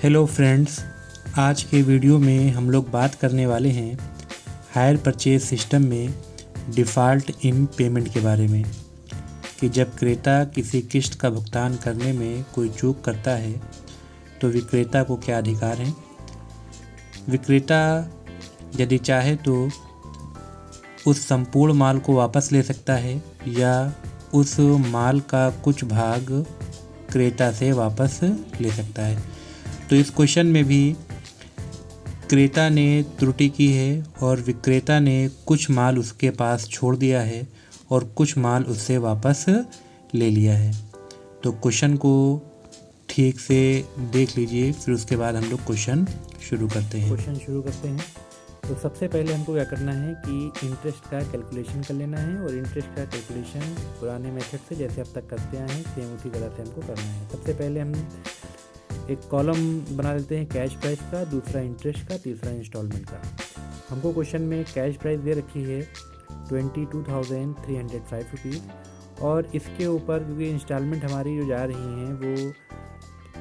Hello friends, आज के video में हम लोग बात करने वाले हैं हायर परचेज सिस्टम में डिफ़ॉल्ट इन पेमेंट के बारे में कि जब क्रेता किसी किस्त का भुगतान करने में कोई चूक करता है तो विक्रेता को क्या अधिकार हैं। विक्रेता यदि चाहे तो उस संपूर्ण माल को वापस ले सकता है या उस माल का कुछ भाग क्रेता से वापस ले सकता है। तो इस क्वेश्चन में भी क्रेता ने त्रुटि की है और विक्रेता ने कुछ माल उसके पास छोड़ दिया है और कुछ माल उससे वापस ले लिया है। तो क्वेश्चन को ठीक से देख लीजिए, फिर उसके बाद हम लोग क्वेश्चन शुरू करते हैं। तो सबसे पहले हमको क्या करना है कि इंटरेस्ट का कैलकुलेशन कर लेना है और इंटरेस्ट का कैलकुलेशन पुराने मेथड से जैसे अब तक करते आए हैं सेम उसी तरह से हमको करना है। सबसे पहले हम एक कॉलम बना लेते हैं कैश प्राइस का, दूसरा इंटरेस्ट का, तीसरा इंस्टॉलमेंट का। हमको क्वेश्चन में कैश प्राइस दे रखी है 22,305 रुपीज़ और इसके ऊपर क्योंकि इंस्टॉलमेंट हमारी जो जा रही हैं वो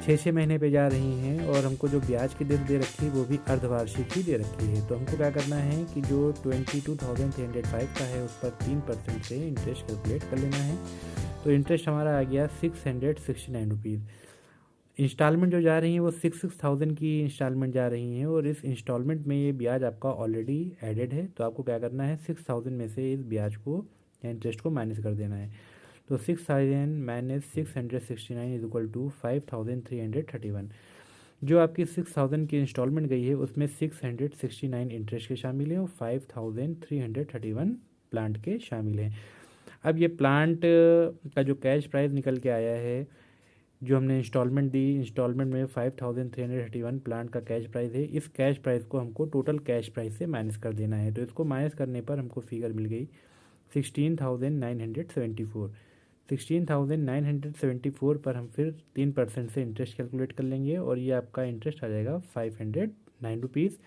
6 महीने पे जा रही हैं और हमको जो ब्याज की दर दे रखी है वो भी अर्धवार्षिक ही दे रखी है। तो हमको क्या करना है कि जो 22,305 का है उस पर 3% से इंटरेस्ट कैलकुलेट कर लेना है। तो इंटरेस्ट हमारा आ गया 669 रुपीज़। इंस्टॉलमेंट जो जा रही हैं वो 6,000 की इंस्टॉलमेंट जा रही हैं और इस इंस्टॉलमेंट में ये ब्याज आपका ऑलरेडी एडेड है। तो आपको क्या करना है 6,000 में से इस ब्याज को या इंटरेस्ट को माइनस कर देना है। तो 6,000 माइनस 669 इज इक्वल टू 5,331। जो आपकी 6,000 की इंस्टॉलमेंट गई है उसमें 669 इंटरेस्ट के शामिल हैं और 5,331 प्लांट के शामिल हैं। अब ये प्लांट का जो कैश प्राइस निकल के आया है, जो हमने इंस्टॉलमेंट दी, इंस्टॉलमेंट में 5,331 प्लांट का कैश प्राइस है। इस कैश प्राइस को हमको टोटल कैश प्राइस से माइनस कर देना है। तो इसको माइनस करने पर हमको फिगर मिल गई 16,974। 16,974 पर हम फिर 3% से इंटरेस्ट कैलकुलेट कर लेंगे और ये आपका इंटरेस्ट आ जाएगा 509 रुपीज़।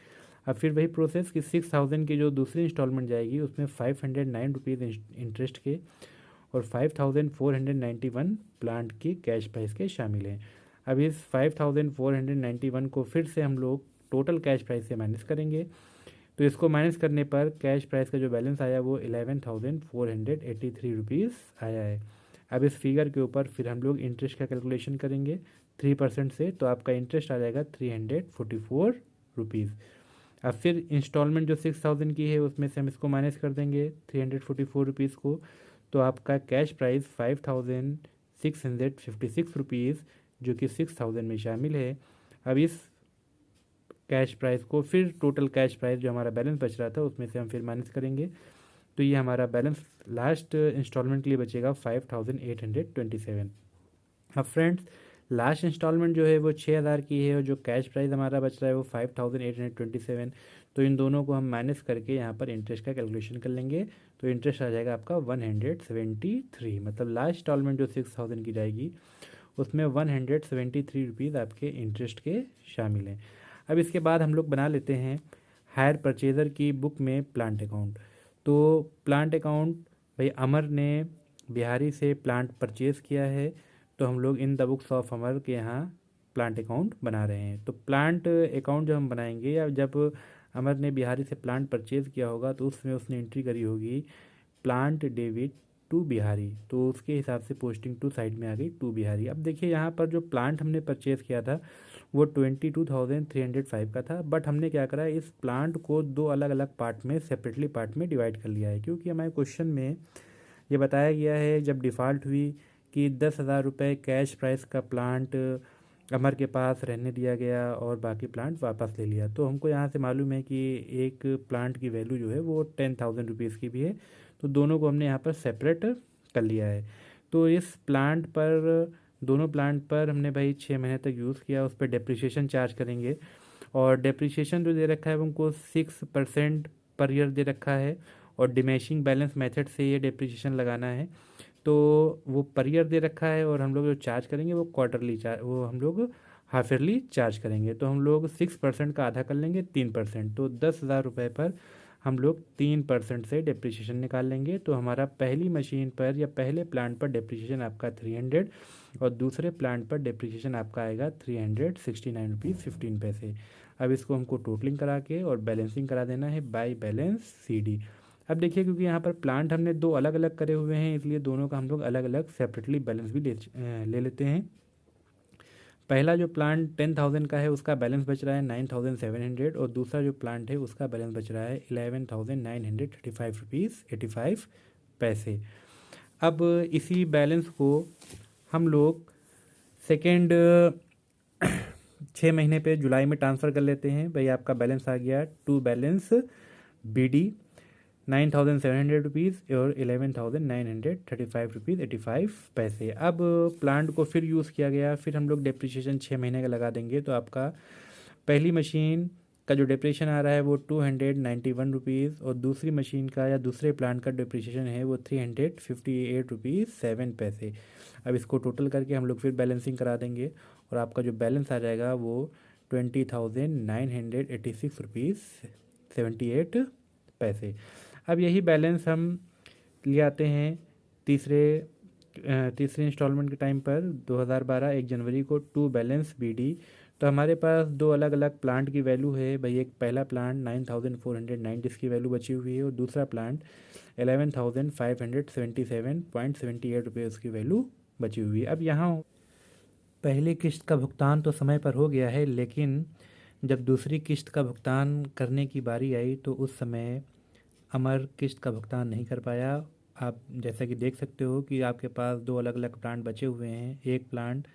अब फिर वही प्रोसेस कि 6,000 की जो दूसरी इंस्टॉलमेंट जाएगी उसमें 509 रुपीज़ इंटरेस्ट के और 5,491 प्लांट की कैश प्राइस के शामिल हैं। अब इस 5,491 को फिर से हम लोग टोटल कैश प्राइस से माइनस करेंगे। तो इसको माइनस करने पर कैश प्राइस का जो बैलेंस आया वो 11,483 रुपीज़ आया है। अब इस फिगर के ऊपर फिर हम लोग इंटरेस्ट का कैलकुलेशन करेंगे 3% से, तो आपका इंटरेस्ट आ जाएगा 344 रुपीज़। अब फिर इंस्टॉलमेंट जो 6,000 की है उसमें से हम इसको माइनस कर देंगे 344 रुपीज़ को, तो आपका कैश प्राइस 5,656 रुपीज़ जो कि 6,000 में शामिल है। अब इस कैश प्राइस को फिर टोटल कैश प्राइस जो हमारा बैलेंस बच रहा था उसमें से हम फिर माइनस करेंगे, तो ये हमारा बैलेंस लास्ट इंस्टॉलमेंट के लिए बचेगा 5,827। अब फ्रेंड्स लास्ट इंस्टॉलमेंट जो है वो 6,000 की है और जो कैश प्राइस हमारा बच रहा है वो 5,827। तो इन दोनों को हम माइनस करके यहाँ पर इंटरेस्ट का कैलकुलेशन कर लेंगे। तो इंटरेस्ट आ जाएगा आपका 173, मतलब लास्ट इंस्टॉलमेंट जो 6,000 की जाएगी उसमें 173 रुपीज़ आपके इंटरेस्ट के शामिल हैं। अब इसके बाद हम लोग बना लेते हैं हायर परचेज़र की बुक में प्लांट अकाउंट। तो प्लांट अकाउंट भाई अमर ने बिहारी से प्लांट परचेज़ किया है, तो हम लोग इन द बुक्स ऑफ अमर के यहाँ प्लांट अकाउंट बना रहे हैं। तो प्लांट अकाउंट जब हम बनाएंगे या जब अमर ने बिहारी से प्लांट परचेज़ किया होगा तो उसमें उसने एंट्री करी होगी प्लांट डेबिट टू बिहारी, तो उसके हिसाब से पोस्टिंग टू साइड में आ गई टू बिहारी। अब देखिए यहाँ पर जो प्लांट हमने परचेज़ किया था वो 22,305 का था, बट हमने क्या करा इस प्लांट को दो अलग अलग पार्ट में सेपरेटली पार्ट में डिवाइड कर लिया है, क्योंकि हमारे क्वेश्चन में ये बताया गया है जब डिफ़ॉल्ट हुई कि 10,000 रुपये कैश प्राइस का प्लांट अमर के पास रहने दिया गया और बाकी प्लांट वापस ले लिया। तो हमको यहाँ से मालूम है कि एक प्लांट की वैल्यू जो है वो 10,000 रुपीज़ की भी है, तो दोनों को हमने यहाँ पर सेपरेट कर लिया है। तो इस प्लांट पर दोनों प्लांट पर हमने भाई 6 महीने तक यूज़ किया, उस पर डेप्रिसिएशन चार्ज करेंगे और डेप्रिसिएशन जो दे रखा है उनको 6% पर ईयर दे रखा है और डिमिनिशिंग बैलेंस मेथड से ये डेप्रिसिएशन लगाना है। तो वो पर ईयर दे रखा है और हम लोग जो चार्ज करेंगे वो क्वार्टरली चार्ज, वो हम लोग हाफ ईयरली चार्ज करेंगे। तो हम लोग 6% का आधा कर लेंगे 3%, तो 10,000 रुपये पर हम लोग 3% से डिप्रिसिएशन निकाल लेंगे। तो हमारा पहली मशीन पर या पहले प्लांट पर डिप्रिसिएशन आपका 300 और दूसरे प्लांट पर डिप्रिसिएशन आपका आएगा 369 रुपीज़ 15 पैसे। अब इसको हमको टोटलिंग करा के और बैलेंसिंग करा देना है बाय बैलेंस CD। अब देखिए, क्योंकि यहाँ पर प्लांट हमने दो अलग अलग करे हुए हैं, इसलिए दोनों का हम लोग अलग अलग सेपरेटली बैलेंस भी ले लेते हैं। पहला जो प्लांट 10,000 का है उसका बैलेंस बच रहा है 9,700 और दूसरा जो प्लांट है उसका बैलेंस बच रहा है 11,935 रुपीज़ 85 पैसे। अब इसी बैलेंस को हम लोग सेकेंड 6 महीने पे जुलाई में ट्रांसफ़र कर लेते हैं। भाई आपका बैलेंस आ गया टू बैलेंस BD 9,700 रुपीज़ और 11,935 रुपीज़ 85 पैसे। अब प्लांट को फिर यूज़ किया गया, फिर हम लोग डिप्रिसिएशन 6 महीने का लगा देंगे। तो आपका पहली मशीन का जो डिप्रिसिएशन आ रहा है वो 291 रुपीज़ और दूसरी मशीन का या दूसरे प्लांट का डिप्रिसिएशन है वो 358 रुपीज़ 7 पैसे। अब इसको टोटल करके हम लोग फिर बैलेंसिंग करा देंगे और आपका जो बैलेंस आ जाएगा वो 20,986 रुपीज़ 78 पैसे। अब यही बैलेंस हम ले आते हैं तीसरे इंस्टॉलमेंट के टाइम पर 2012 1 जनवरी को टू बैलेंस BD। तो हमारे पास दो अलग अलग प्लांट की वैल्यू है। भाई एक पहला प्लांट 9,409 जिसकी वैल्यू बची हुई है और दूसरा प्लांट 11,577.78 रुपये उसकी वैल्यू बची हुई है। अब यहाँ पहली किस्त का भुगतान तो समय पर हो गया है, लेकिन जब दूसरी किस्त का भुगतान करने की बारी आई तो उस समय अमर किस्त का भुगतान नहीं कर पाया। आप जैसा कि देख सकते हो कि आपके पास दो अलग अलग प्लांट बचे हुए हैं। एक प्लांट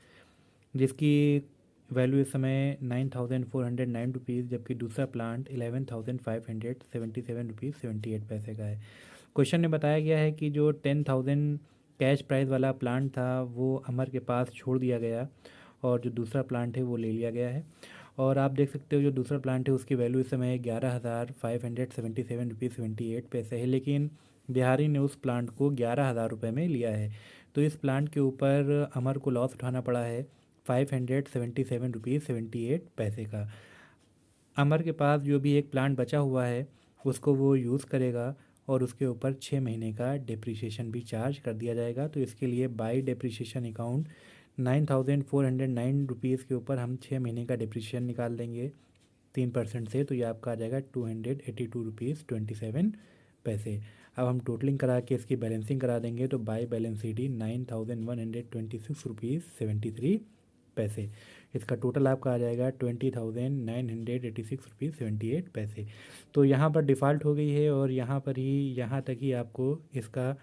जिसकी वैल्यू इस समय 9,409 रुपीज़ जबकि दूसरा प्लांट 11,577 रुपीज़ 78 पैसे का है। क्वेश्चन में बताया गया है कि जो 10,000 कैश प्राइस वाला प्लांट था वो अमर के पास छोड़ दिया गया और जो दूसरा प्लांट है वो ले लिया गया है। और आप देख सकते हो जो दूसरा प्लांट है उसकी वैल्यू इस समय 11,577 रुपीज़ 78 पैसे है, लेकिन बिहारी ने उस प्लांट को 11,000 रुपये में लिया है। तो इस प्लांट के ऊपर अमर को लॉस उठाना पड़ा है 577 रुपीज़ 78 पैसे का। अमर के पास जो भी एक प्लांट बचा हुआ है उसको वो यूज़ करेगा और उसके ऊपर 6 महीने का डिप्रिसिएशन भी चार्ज कर दिया जाएगा। तो इसके लिए बाई डिप्रिसिएशन अकाउंट 9,409 रुपीज़ के ऊपर हम 6 महीने का डिप्रिसिएशन निकाल देंगे 3% से। तो ये आपका आ जाएगा 282 रुपीज़ 27 पैसे। अब हम टोटलिंग करा के इसकी बैलेंसिंग करा देंगे तो बाई बैलेंस CD 9,126 रुपीज़ 73 पैसे। इसका टोटल आपका आ जाएगा 20,986 रुपीज़ 78 पैसे। तो यहाँ पर डिफ़ॉल्ट हो गई है और यहाँ पर ही यहाँ तक ही आपको इसका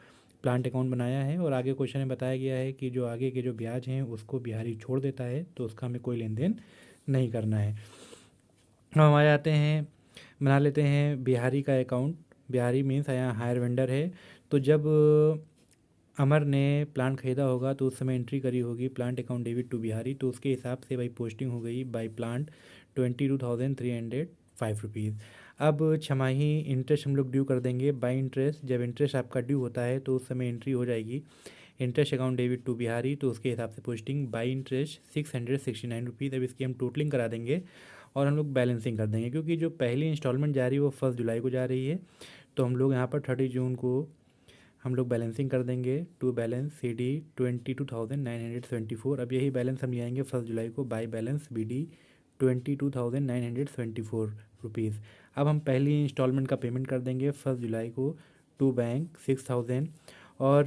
प्लांट अकाउंट बनाया है और आगे क्वेश्चन में बताया गया है कि जो आगे के जो ब्याज हैं उसको बिहारी छोड़ देता है तो उसका हमें कोई लेन देन नहीं करना है। हम आ जाते हैं, बना लेते हैं बिहारी का अकाउंट। बिहारी मीन्स यहाँ हायर वेंडर है। तो जब अमर ने प्लांट ख़रीदा होगा तो उस समय एंट्री करी होगी plant account debit to Bihari, तो उसके हिसाब से भाई पोस्टिंग हो गई बाई प्लांट 22,305 रुपीज़। अब छमाही इंटरेस्ट हम लोग ड्यू कर देंगे बाई इंटरेस्ट। जब इंटरेस्ट आपका ड्यू होता है तो उस समय एंट्री हो जाएगी interest account debit to Bihari, तो उसके हिसाब से पोस्टिंग बाई इंटरेस्ट 669 रुपीज़। अब इसकी हम टोटलिंग करा देंगे और हम लोग बैलेंसिंग कर देंगे, क्योंकि जो पहली इंस्टॉलमेंट जा रही है वो 1 जुलाई को जा रही है। तो हम लोग यहाँ पर 30 जून को हम लोग बैलेंसिंग कर देंगे टू बैलेंस CD 22,974। अब यही बैलेंस हम ले आएंगे 1 जुलाई को बाई बैलेंस BD 22,974 रुपीज़। अब हम पहली इंस्टॉलमेंट का पेमेंट कर देंगे 1 जुलाई को टू बैंक 6,000 और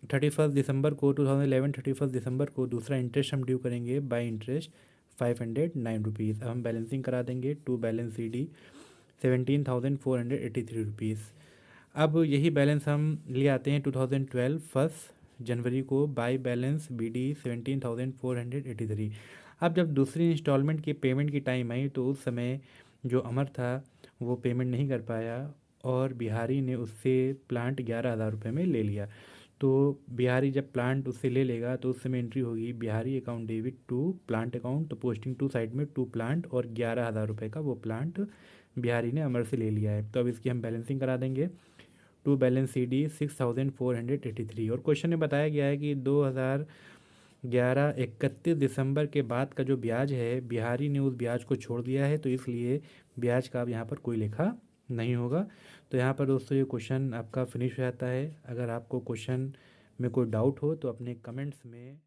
31 दिसंबर को 2011 31 दिसंबर को दूसरा इंटरेस्ट हम ड्यू करेंगे बाई इंटरेस्ट 509 रुपीज़। अब हम बैलेंसिंग करा देंगे टू बैलेंस CD 17,483 रुपीज़। अब यही बैलेंस हम ले आते हैं 2012 1 जनवरी को बाई बैलेंस BD 17,483। अब जब दूसरी इंस्टॉलमेंट की पेमेंट की टाइम आई तो उस समय जो अमर था वो पेमेंट नहीं कर पाया और बिहारी ने उससे प्लांट 11,000 रुपये में ले लिया। तो बिहारी जब प्लांट उससे ले लेगा तो उस समय एंट्री होगी Bihari account debit to plant account, तो पोस्टिंग टू साइड में टू प्लांट और 11,000 रुपये का वो प्लांट बिहारी ने अमर से ले लिया है। तो अब इसकी हम बैलेंसिंग करा देंगे टू बैलेंस CD 6,483। और क्वेश्चन में बताया गया है कि 2011 31 दिसंबर के बाद का जो ब्याज है बिहारी ने उस ब्याज को छोड़ दिया है, तो इसलिए ब्याज का अब यहाँ पर कोई लेखा नहीं होगा। तो यहाँ पर दोस्तों ये क्वेश्चन आपका फिनिश हो जाता है। अगर आपको क्वेश्चन में कोई डाउट हो तो अपने कमेंट्स में